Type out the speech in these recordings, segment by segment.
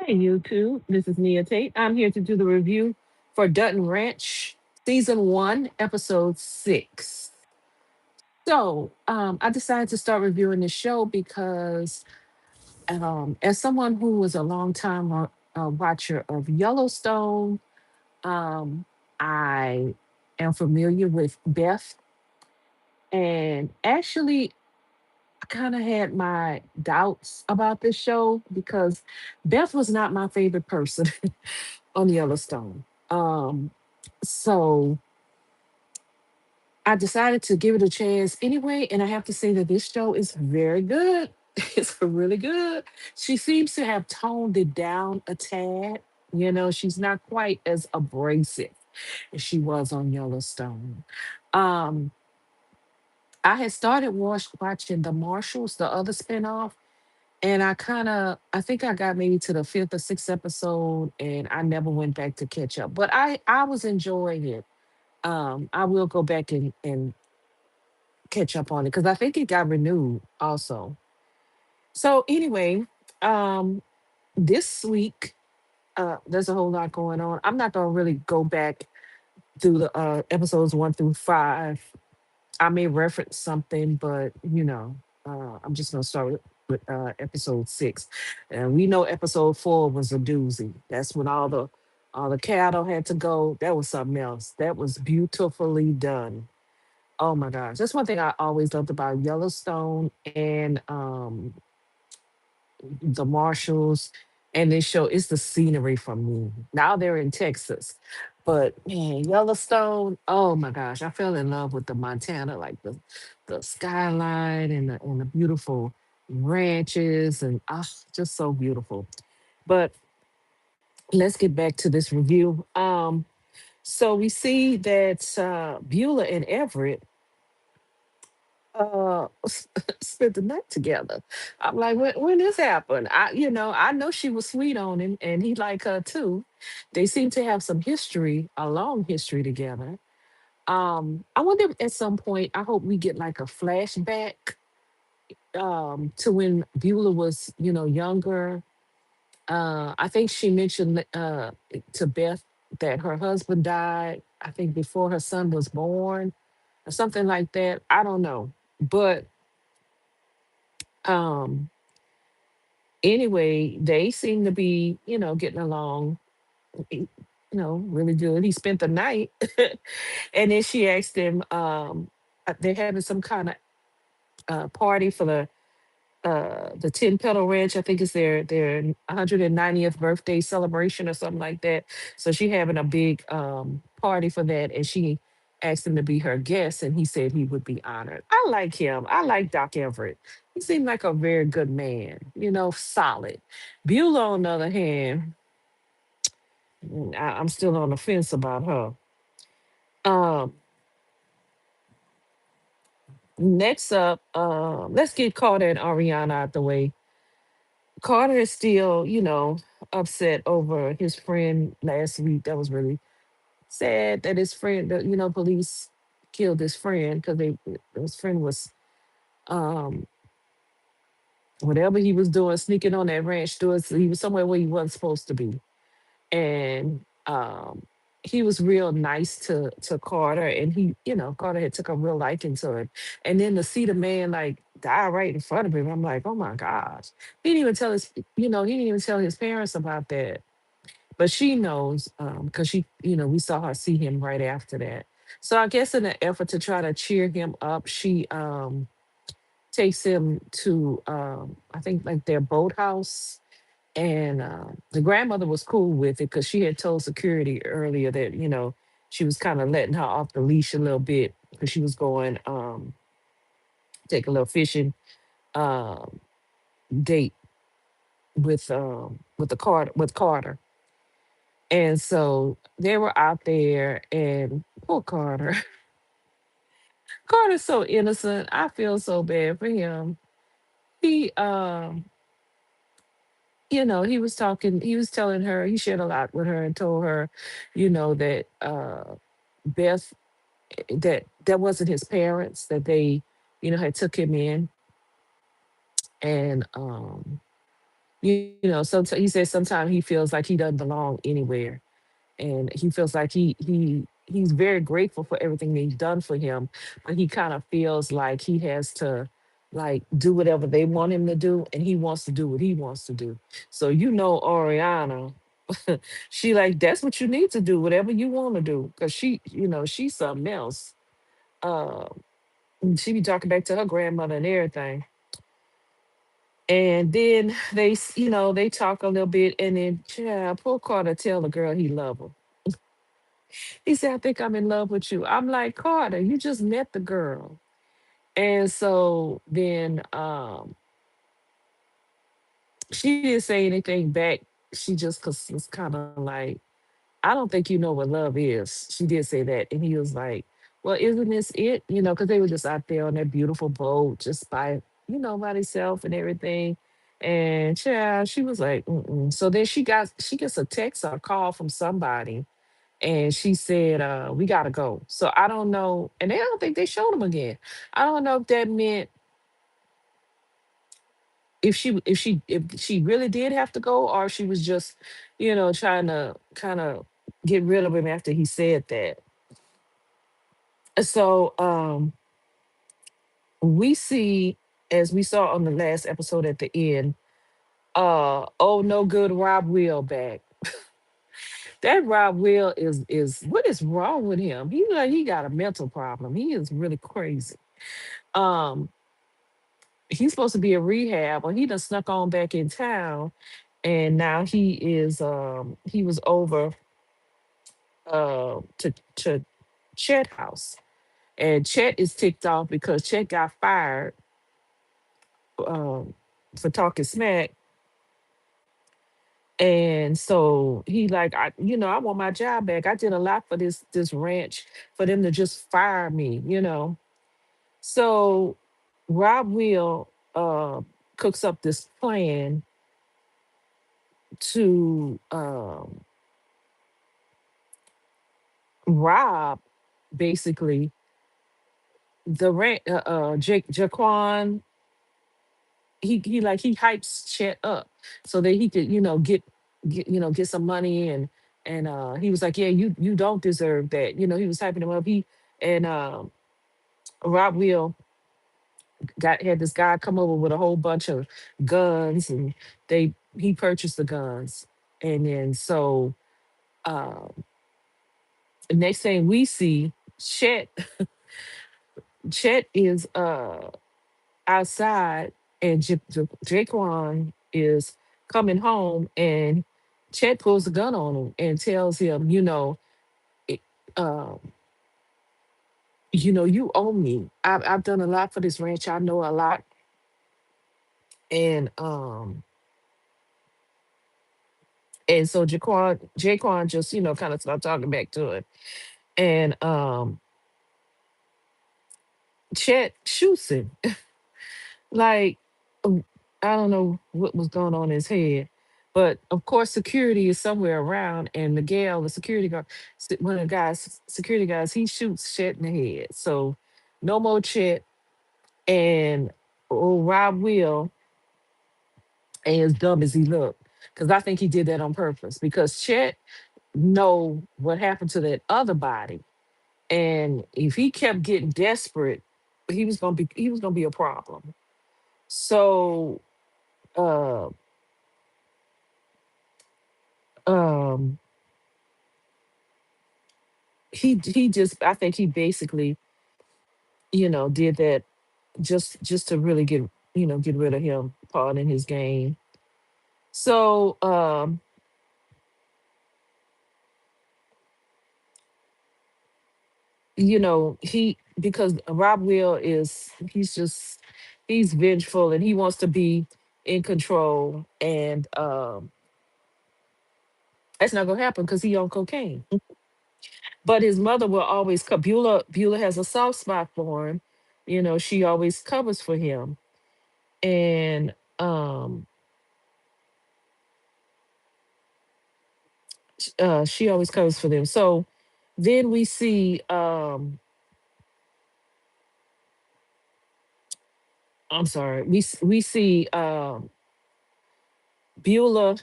Hey, YouTube. This is Nia Tate. I'm here to do the review for Dutton Ranch, Season 1, Episode 6. I decided to start reviewing this show because, as someone who was a long time watcher of Yellowstone, um, I am familiar with Beth. And actually, I kind of had my doubts about this show because Beth was not my favorite person on Yellowstone. So I decided to give it a chance anyway, and I have to say that this show is very good. It's really good. She seems to have toned it down a tad. She's not quite as abrasive as she was on Yellowstone. Um, I had started watching The Marshals, the other spinoff, and I think I got maybe to the fifth or sixth episode, and I never went back to catch up. But I was enjoying it. I will go back and catch up on it because I think it got renewed also. So anyway, um, this week there's a whole lot going on. I'm not gonna really go back through the episodes 1 through 5. I may reference something, but I'm just gonna start with episode 6, and we know episode 4 was a doozy. That's when all the cattle had to go. That was something else. That was beautifully done. Oh my gosh, that's one thing I always loved about Yellowstone and the Marshalls and this show is the scenery for me. Now they're in Texas, but man, Yellowstone. Oh my gosh, I fell in love with the Montana, like the skyline and the beautiful ranches and just so beautiful. But let's get back to this review. So we see that Beulah and Everett spent the night together. I'm like, when this happened? I know she was sweet on him, and he liked her too. They seem to have some history, a long history together. I wonder if at some point, I hope we get like a flashback to when Beulah was, younger. I think she mentioned to Beth that her husband died. I think before her son was born, or something like that. I don't know, but um anyway, they seem to be, getting along, really good. He spent the night, and then she asked him, they're having some kind of party for the Ten Petal Ranch. I think it's their 190th birthday celebration or something like that. So she having a big party for that, and she asked him to be her guest, and he said he would be honored. I like him. I like Doc Everett. He seemed like a very good man, solid. Beulah, on the other hand, I'm still on the fence about her. Um, Next up, let's get Carter and Ariana out the way. Carter is still, upset over his friend last week. That was really sad that his friend, police killed his friend because his friend was, um, whatever he was doing, sneaking on that ranch door. So he was somewhere where he wasn't supposed to be. And he was real nice to Carter, and Carter had took a real liking to him. And then to see the man like die right in front of him, I'm like, oh my gosh. He didn't even tell his parents about that. But she knows, because we saw her see him right after that. So I guess in an effort to try to cheer him up, she takes him to I think like their boathouse, and the grandmother was cool with it because she had told security earlier that, she was kind of letting her off the leash a little bit because she was going take a little fishing um, date with the Carter. And so they were out there, and poor Carter. Carter's so innocent. I feel so bad for him. He he was talking, he was telling her, he shared a lot with her and told her, that Beth, that wasn't his parents, that they, had took him in, and Sometimes he says sometimes he feels like he doesn't belong anywhere, and he feels like he's very grateful for everything they've done for him, but he kind of feels like he has to like do whatever they want him to do, and he wants to do what he wants to do. So Oriana, she like that's what you need to do, whatever you want to do, because she's something else. Uh, she be talking back to her grandmother and everything. And then they talk a little bit, and then poor Carter tell the girl he love her. He said, "I think I'm in love with you." I'm like, Carter, you just met the girl. And so then she didn't say anything back. She just was kind of like, I don't think you know what love is. She did say that. And he was like, well, isn't this it? Because they were just out there on their beautiful boat, just by themselves and everything. And she was like, mm-mm. So then she gets a text or a call from somebody, and she said, we gotta go. So I don't know, and they don't think they showed him again. I don't know if that meant if she really did have to go, or if she was just, trying to kind of get rid of him after he said that. So we see, as we saw on the last episode at the end, oh no good Rob Will back. That Rob Will is what is wrong with him? He got a mental problem. He is really crazy. Um, he's supposed to be in rehab, or he done snuck on back in town, and now he was over to Chet house, and Chet is ticked off because Chet got fired um for talking smack. And so he like, I want my job back. I did a lot for this ranch for them to just fire me. So Rob Will cooks up this plan to rob, basically, the ranch. Jake Jaquan. He hypes Chet up so that he could get some money, and he was like, yeah, you don't deserve that. He was hyping him up. He and Rob Will got had this guy come over with a whole bunch of guns, and he purchased the guns. And then so next thing we see, Chet is outside, and Jaquan is coming home, and Chet pulls the gun on him and tells him, it, um, you owe me. I've done a lot for this ranch. I know a lot. And so Jaquan just, kind of started talking back to it. And Chet shoots him. Like, um, I don't know what was going on in his head, but of course, security is somewhere around, and Miguel, the security guard, one of the security guys, he shoots Chet in the head. So no more Chet, and Rob Will ain't as dumb as he looked, because I think he did that on purpose, because Chet know what happened to that other body, and if he kept getting desperate, he was gonna be a problem. So uh um he just, I think he basically, did that just to really get rid of him, part in his game. So he, because Rob Will he's vengeful, and he wants to be in control, and that's not gonna happen because he on cocaine. But his mother will always Beulah has a soft spot for him. She always covers for him, and she always covers for them. So then we see, I'm sorry, we see Beulah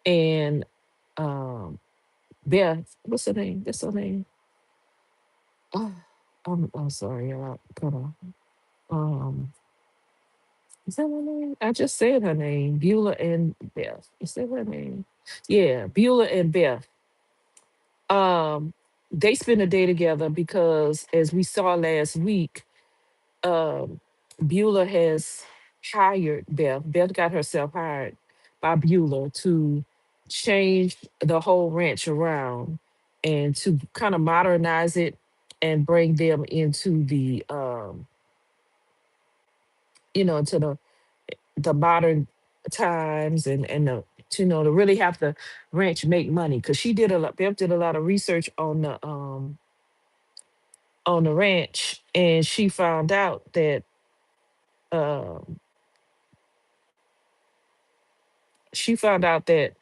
and um Beth. What's her name? That's her name. Oh, I'm sorry, y'all. Hold on. Um, is that her name? I just said her name. Beulah and Beth. Is that her name? Yeah, Beulah and Beth. Um, they spend a day together because, as we saw last week, um, Beulah has hired Beth. Beth got herself hired by Beulah to change the whole ranch around and to kind of modernize it and bring them into the into the modern times and the to really have the ranch make money because she did a lot. Beth did a lot of research on the ranch, and she found out that um, she found out that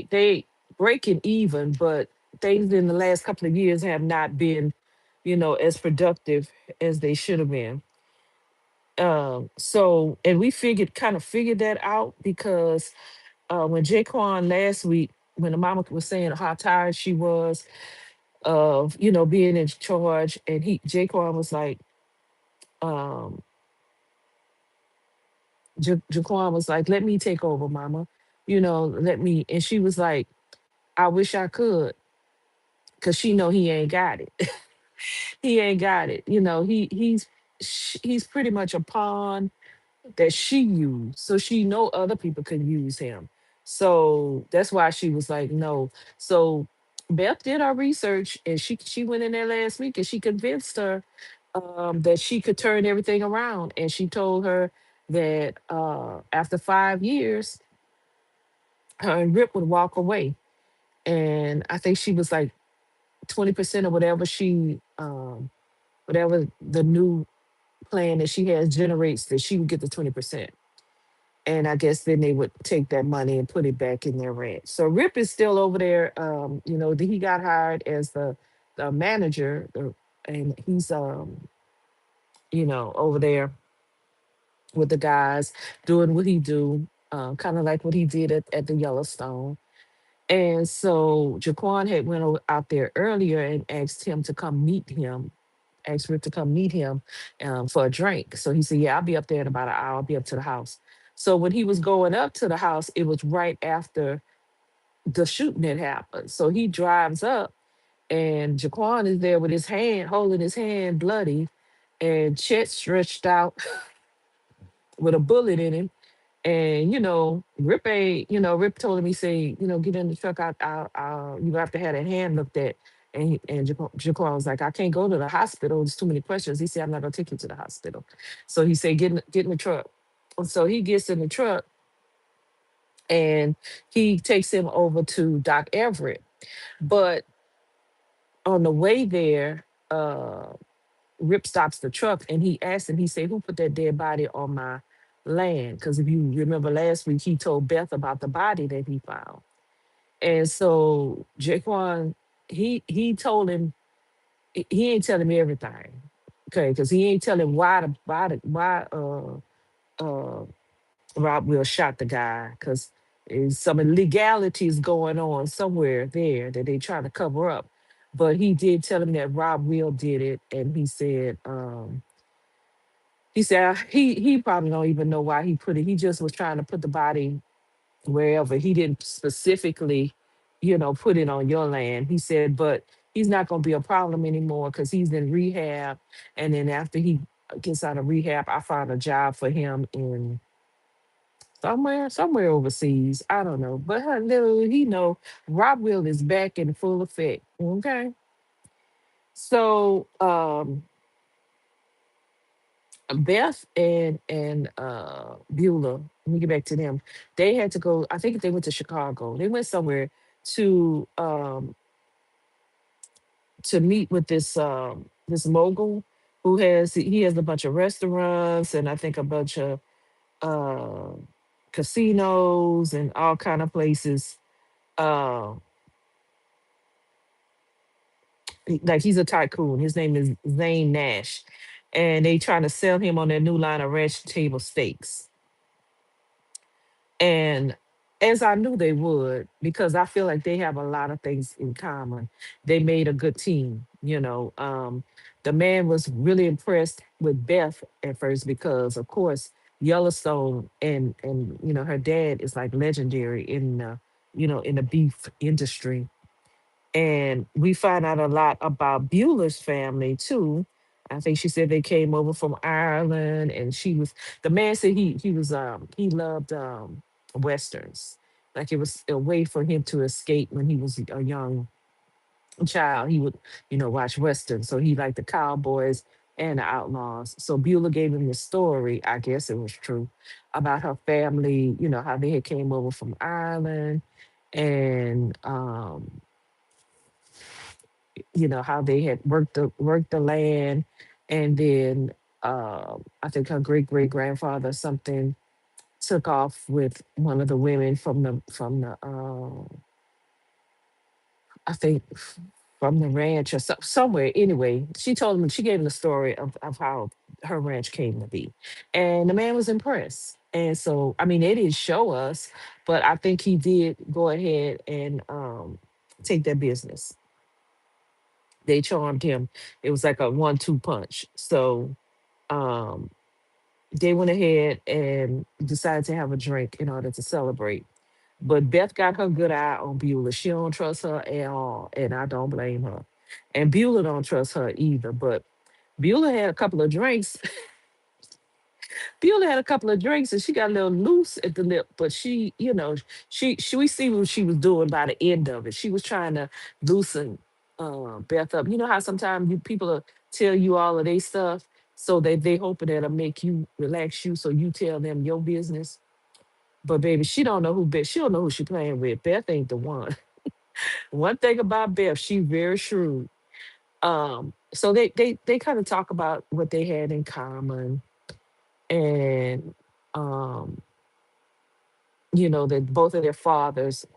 they breaking even, but things in the last couple of years have not been as productive as they should have been. So and we figured that out because when Jaquan last week, when the mama was saying how tired she was of being in charge, and Jaquan was like, um, Jaquan was like, "Let me take over, mama. Let me." And she was like, "I wish I could," because she know he ain't got it. He ain't got it. He's pretty much a pawn that she used, so she know other people can use him. So that's why she was like, no. So Beth did her research, and she went in there last week, and she convinced her that she could turn everything around, and she told her that after 5 years, her and Rip would walk away, and I think she was like 20% of whatever the new plan that she has generates, that she would get the 20%. And I guess then they would take that money and put it back in their rent. So Rip is still over there. He got hired as the manager, and he's over there with the guys doing what he do, kind of like what he did at the Yellowstone. And so Jaquan had out there earlier and asked him to come meet him, asked Rick to come meet him for a drink. So he said, "Yeah, I'll be up there in about an hour. I'll be up to the house." So when he was going up to the house, it was right after the shooting had happened. So he drives up, and Jaquan is there with his hand, holding his hand bloody, and Chet stretched out with a bullet in him. And Rip told him, he said, "Get in the truck. You have to have that hand looked at." And Jaquan was like, "I can't go to the hospital. There's too many questions." He said, "I'm not gonna take you to the hospital." So he said, Get in the truck." And so he gets in the truck, and he takes him over to Doc Everett. But on the way there, Rip stops the truck, and he asks him, he said, "Who put that dead body on my land?" Because if you remember last week, he told Beth about the body that he found. And so Jaquan, he told him, he ain't telling me everything. Okay, because he ain't telling why Rob Will shot the guy, because some illegalities going on somewhere there that they trying to cover up. But he did tell him that Rob Will did it, and he said he probably don't even know why he put it. He just was trying to put the body wherever. He didn't specifically, put it on your land. He said, but he's not going to be a problem anymore because he's in rehab. And then after he gets out of rehab, I found a job for him in somewhere overseas. I don't know. But little he know, Rob Will is back in full effect. Okay. So Beth and Beulah, let me get back to them. They had to go, I think they went to Chicago. They went somewhere to um to meet with this mogul who has a bunch of restaurants, and I think a bunch of uh casinos and all kind of places. Uh like he's a tycoon. His name is Zane Nash. And they trying to sell him on their new line of ranch table steaks. And as I knew they would, because I feel like they have a lot of things in common. They made a good team, you know. The man was really impressed with Beth at first because, of course, Yellowstone and her dad is like legendary in in the beef industry. And we find out a lot about Beulah's family too. I think she said they came over from Ireland, and the man said he loved westerns. Like it was a way for him to escape when he was a young child. He would, watch westerns. So he liked the cowboys and the outlaws. So Beulah gave him the story, I guess it was true, about her family, how they had came over from Ireland, and how they had worked the land, and then I think her great great grandfather something took off with one of the women from the I think from the ranch or somewhere. Anyway, she gave him the story of how her ranch came to be, and the man was impressed. And so, I mean, they didn't show us, but I think he did go ahead and take their business. They charmed him. It was like a 1-2 punch. So um, they went ahead and decided to have a drink in order to celebrate. But Beth got her good eye on Beulah. She don't trust her at all, and I don't blame her. And Beulah don't trust her either. But Beulah had a couple of drinks. Beulah had a couple of drinks, and she got a little loose at the lip. But she we see what she was doing by the end of it. She was trying to loosen Beth up. You know how sometimes people tell you all of their stuff, so they hoping that'll make you relax you, so you tell them your business. But baby, she don't know who Beth. She don't know who she playing with. Beth ain't the one. One thing about Beth, she very shrewd. So they kind of talk about what they had in common, and um, that both of their fathers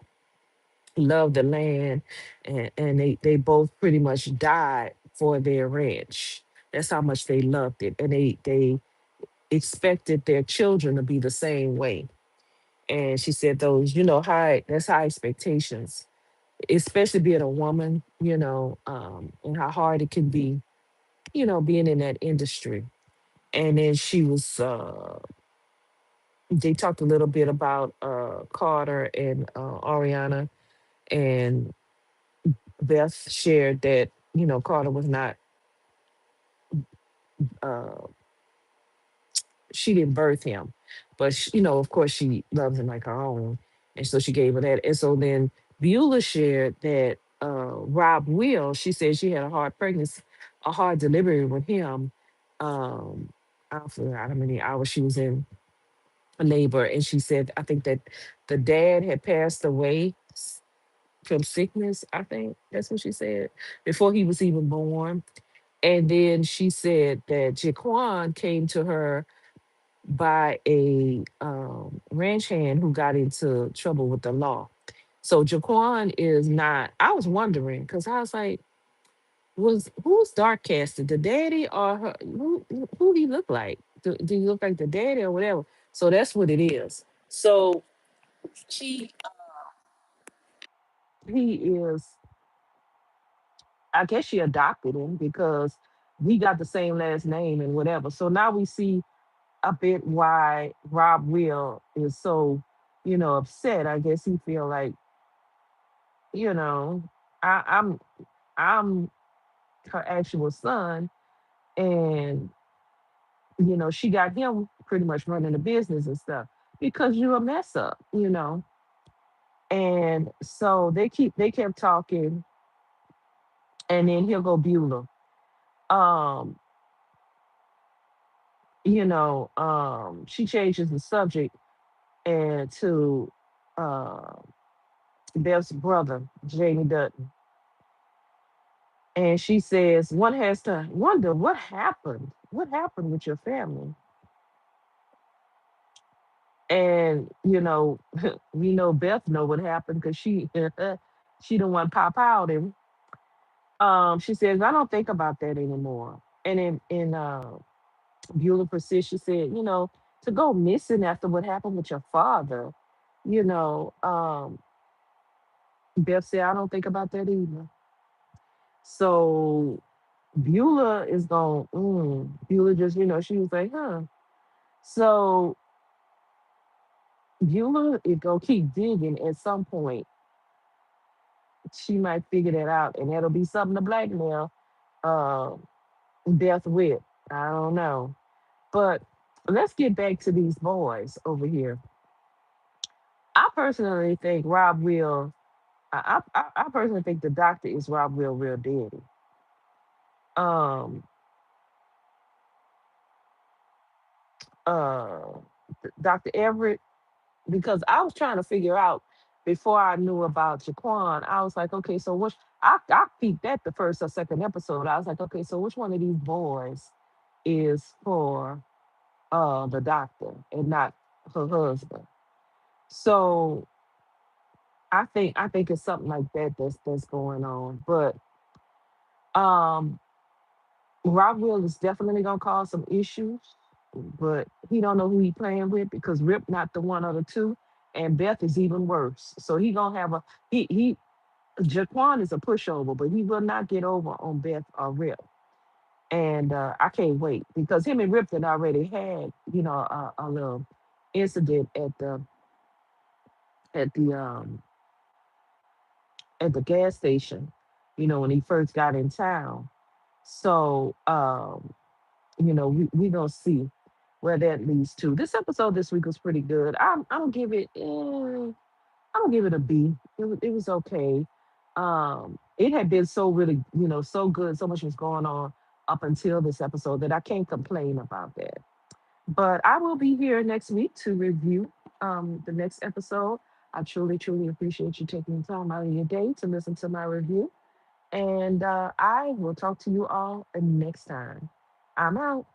loved the land, and they both pretty much died for their ranch. That's how much they loved it, and they expected their children to be the same way. And she said those, high expectations, especially being a woman, and how hard it can be, being in that industry. And then they talked a little bit about Carter and Ariana, and Beth shared that, Carter was not, uh, she didn't birth him, but, of course, she loves him like her own. And so she gave her that. And so then Beulah shared that Rob Will, she said she had a hard pregnancy, a hard delivery with him. Um, I forgot how many hours she was in labor. And she said, I think that the dad had passed away from sickness. I think that's what she said, before he was even born. And then she said that Jaquan came to her by a ranch hand who got into trouble with the law. So Jaquan is not. I was wondering because I was like, was who's dark casted, the daddy or her? Who he look like? Do he look like the daddy or whatever? So that's what it is. So she he is. I guess she adopted him because we got the same last name and whatever. So now we see a bit why Rob Will is so, upset. I guess he feel like, you know, I'm her actual son, and she got him pretty much running the business and stuff because you're a mess up. And so they kept talking, and then he'll go Beulah. Um, she changes the subject and to uh Beth's brother, Jamie Dutton. And she says, one has to wonder what happened. What happened with your family? And we know Beth know what happened because she the one pop out. And she says, I don't think about that anymore. And in Beulah persists, she said, to go missing after what happened with your father. You know, Beth said, I don't think about that either. So Beulah is going, Beulah just, she was like, huh. So Beulah is going to keep digging. At some point, she might figure that out, and that'll be something to blackmail uh, Beth with. I don't know. But let's get back to these boys over here. I personally think Rob will. I personally think the doctor is Rob will real daddy. Um, uh, Dr. Everett, because I was trying to figure out before I knew about Jaquan. I was like, okay, so which I peeped at the first or second episode. I was like, okay, so which one of these boys is for the doctor and not her husband? So I think it's something like that that's going on. But um Rob Will is definitely gonna cause some issues, but he don't know who he playing with because Rip not the one of the two, and Beth is even worse. So he gonna have a he Jaquan is a pushover, but he will not get over on Beth or Rip. And I can't wait because him and Ripton already had a little incident at the um at the gas station, when he first got in town. So we gonna see where that leads to. This episode this week was pretty good. I'm give it I'm gonna give it a B. It was okay. It had been so really, so good, so much was going on up until this episode that I can't complain about that. But I will be here next week to review the next episode. I truly, truly appreciate you taking the time out of your day to listen to my review. And I will talk to you all next time. I'm out.